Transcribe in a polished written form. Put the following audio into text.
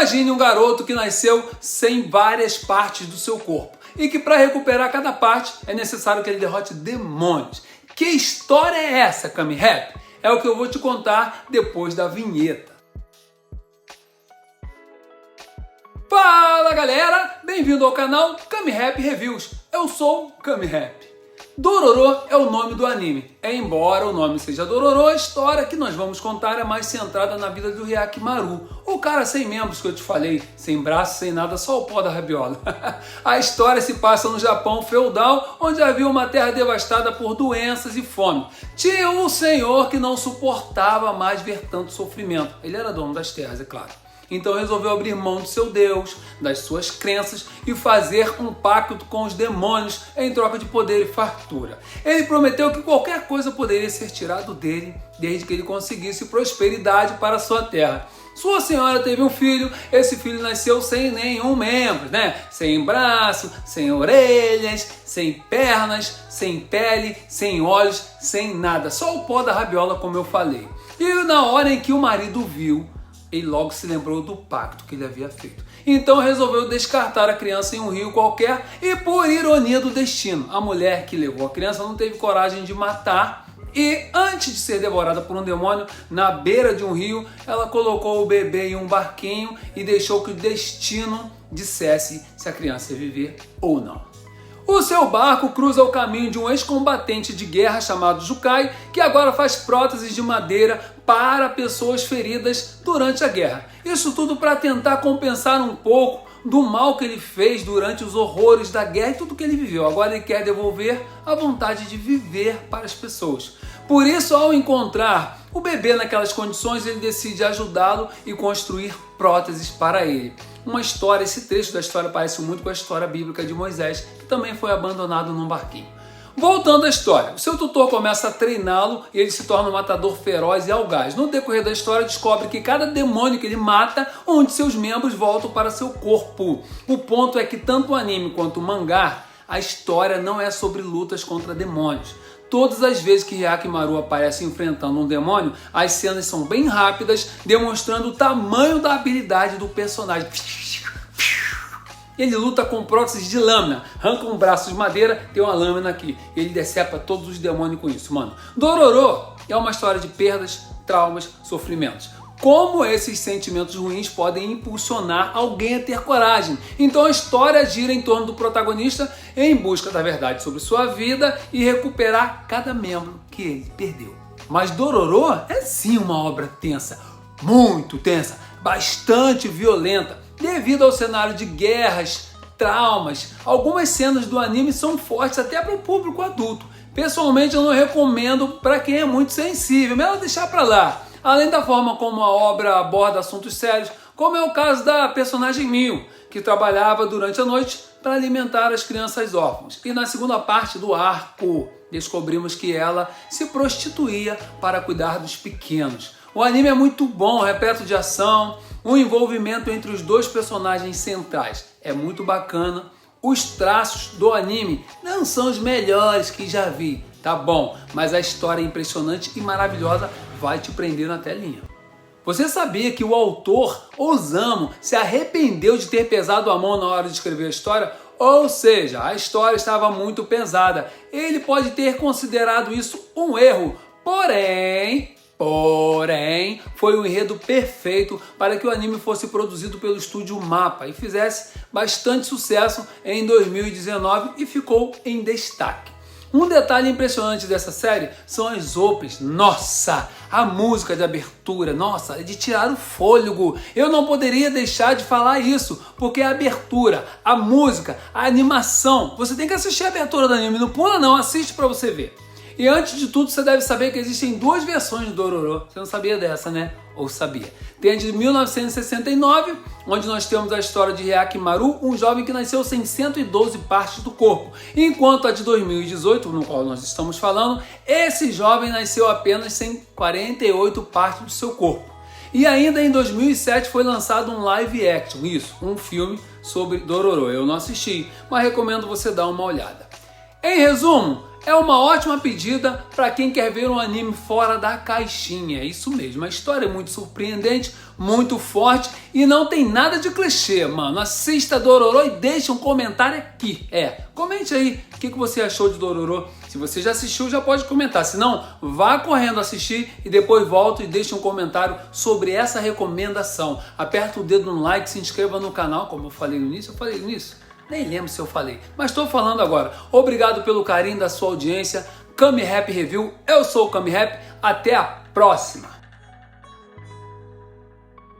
Imagine um garoto que nasceu sem várias partes do seu corpo e que para recuperar cada parte é necessário que ele derrote demônios. Que história é essa, Kami Rap? É o que eu vou te contar depois da vinheta. Fala galera, bem-vindo ao canal Kami Rap Reviews. Eu sou Kami Rap. Dororo é o nome do anime. Embora o nome seja Dororo, a história que nós vamos contar é mais centrada na vida do Hyakkimaru, o cara sem membros que eu te falei, sem braço, sem nada, só o pó da rabiola. A história se passa no Japão feudal, onde havia uma terra devastada por doenças e fome. Tinha um senhor que não suportava mais ver tanto sofrimento. Ele era dono das terras, é claro. Então resolveu abrir mão do seu Deus, das suas crenças e fazer um pacto com os demônios em troca de poder e fartura. Ele prometeu que qualquer coisa poderia ser tirado dele, desde que ele conseguisse prosperidade para a sua terra. Sua senhora teve um filho, esse filho nasceu sem nenhum membro, Sem braço, sem orelhas, sem pernas, sem pele, sem olhos, sem nada. Só o pó da rabiola, como eu falei. E na hora em que o marido viu, ele logo se lembrou do pacto que ele havia feito. Então resolveu descartar a criança em um rio qualquer e, por ironia do destino, a mulher que levou a criança não teve coragem de matar e, antes de ser devorada por um demônio, na beira de um rio, ela colocou o bebê em um barquinho e deixou que o destino dissesse se a criança ia viver ou não. O seu barco cruza o caminho de um ex-combatente de guerra chamado Jukai, que agora faz próteses de madeira para pessoas feridas durante a guerra. Isso tudo para tentar compensar um pouco do mal que ele fez durante os horrores da guerra e tudo que ele viveu. Agora ele quer devolver a vontade de viver para as pessoas. Por isso, ao encontrar o bebê naquelas condições, ele decide ajudá-lo e construir próteses para ele. Uma história, esse trecho da história parece muito com a história bíblica de Moisés, que também foi abandonado num barquinho. Voltando à história, o seu tutor começa a treiná-lo e ele se torna um matador feroz e algaz. No decorrer da história, descobre que cada demônio que ele mata, um de seus membros voltam para seu corpo. O ponto é que tanto o anime quanto o mangá, a história não é sobre lutas contra demônios. Todas as vezes que Hyakkimaru aparece enfrentando um demônio, as cenas são bem rápidas, demonstrando o tamanho da habilidade do personagem. Ele luta com próteses de lâmina, arranca um braço de madeira, tem uma lâmina aqui. Ele decepa todos os demônios com isso, mano. Dororo é uma história de perdas, traumas, sofrimentos. Como esses sentimentos ruins podem impulsionar alguém a ter coragem. Então a história gira em torno do protagonista em busca da verdade sobre sua vida e recuperar cada membro que ele perdeu. Mas Dororo é sim uma obra tensa, muito tensa, bastante violenta, devido ao cenário de guerras, traumas. Algumas cenas do anime são fortes até para o público adulto. Pessoalmente eu não recomendo para quem é muito sensível, melhor deixar para lá. Além da forma como a obra aborda assuntos sérios, como é o caso da personagem Mio, que trabalhava durante a noite para alimentar as crianças órfãs. E na segunda parte do arco, descobrimos que ela se prostituía para cuidar dos pequenos. O anime é muito bom, repleto de ação, o envolvimento entre os dois personagens centrais é muito bacana. Os traços do anime não são os melhores que já vi, tá bom, mas a história é impressionante e maravilhosa, vai te prender na telinha. Você sabia que o autor Osamu se arrependeu de ter pesado a mão na hora de escrever a história? Ou seja, a história estava muito pesada. Ele pode ter considerado isso um erro, porém, foi o enredo perfeito para que o anime fosse produzido pelo estúdio MAPPA e fizesse bastante sucesso em 2019 e ficou em destaque. Um detalhe impressionante dessa série são as OPs. Nossa, a música de abertura, nossa, é de tirar o fôlego. Eu não poderia deixar de falar isso, porque a abertura, a música, a animação, você tem que assistir a abertura do anime, não pula não, assiste para você ver. E antes de tudo, você deve saber que existem duas versões de Dororo. Você não sabia dessa, né? Ou sabia? Tem a de 1969, onde nós temos a história de Hyakkimaru, um jovem que nasceu sem 112 partes do corpo. Enquanto a de 2018, no qual nós estamos falando, esse jovem nasceu apenas sem 48 partes do seu corpo. E ainda em 2007 foi lançado um live action, um filme sobre Dororo. Eu não assisti, mas recomendo você dar uma olhada. Em resumo, É uma ótima pedida para quem quer ver um anime fora da caixinha. É isso mesmo, a história é muito surpreendente, muito forte e não tem nada de clichê, mano. Assista Dororo e deixa um comentário aqui. Comente aí o que você achou de Dororo. Se você já assistiu, já pode comentar. Se não, vá correndo assistir e depois volta e deixa um comentário sobre essa recomendação. Aperta o dedo no like, se inscreva no canal, como eu falei no início. Nem lembro se eu falei, mas estou falando agora. Obrigado pelo carinho da sua audiência. Kami Rap Review, eu sou o Kami Rap. Até a próxima!